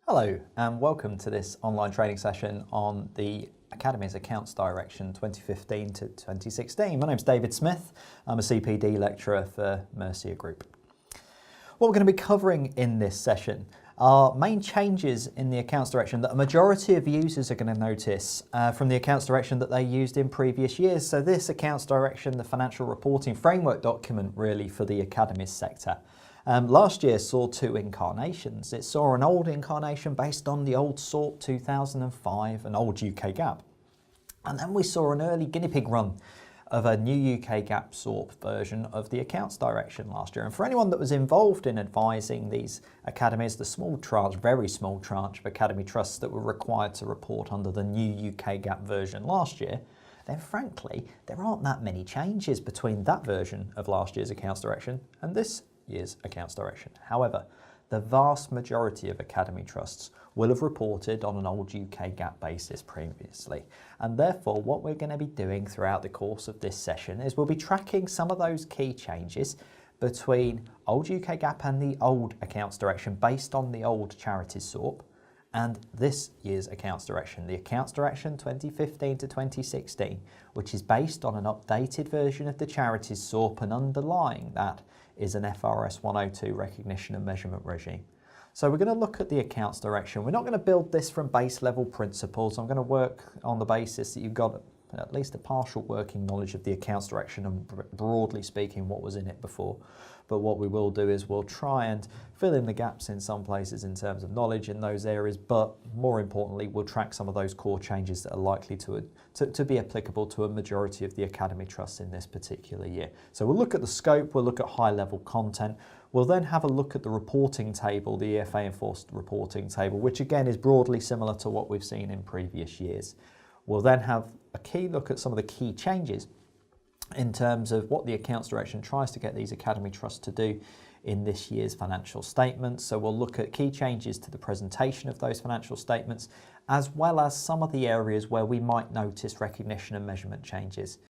Hello and welcome to this online training session on the Academies Accounts Direction 2015 to 2016. My name's David Smith. I'm a CPD lecturer for Mercia Group. What we're going to be covering in this session are main changes in the accounts direction that a majority of users are going to notice from the accounts direction that they used in previous years. So this accounts direction, the financial reporting framework document really for the Academies sector. Last year saw two incarnations. It saw an old incarnation based on the old SORP 2005, an old UK GAAP. And then we saw an early guinea pig run of a new UK GAAP SORP version of the accounts direction last year. And for anyone that was involved in advising these academies, the small tranche, very small tranche of academy trusts that were required to report under the new UK GAAP version last year, then frankly, there aren't that many changes between that version of last year's accounts direction and this year's accounts direction. However, the vast majority of academy trusts will have reported on an old UK GAAP basis previously. And therefore, what we're going to be doing throughout the course of this session is we'll be tracking some of those key changes between old UK GAAP and the old accounts direction based on the old charities SORP and this year's accounts direction, the accounts direction 2015 to 2016, which is based on an updated version of the charities SORP, and underlying that is an FRS 102 recognition and measurement regime. So we're going to look at the accounts direction. We're not going to build this from base level principles. I'm going to work on the basis that you've got at least a partial working knowledge of the accounts direction and broadly speaking what was in it before. But what we will do is we'll try and fill in the gaps in some places in terms of knowledge in those areas, but more importantly, we'll track some of those core changes that are likely to be applicable to a majority of the academy trusts in this particular year. So we'll look at the scope, we'll look at high level content, we'll then have a look at the reporting table, the EFA enforced reporting table, which again is broadly similar to what we've seen in previous years. We'll then have a key look at some of the key changes in terms of what the accounts direction tries to get these academy trusts to do in this year's financial statements. So we'll look at key changes to the presentation of those financial statements, as well as some of the areas where we might notice recognition and measurement changes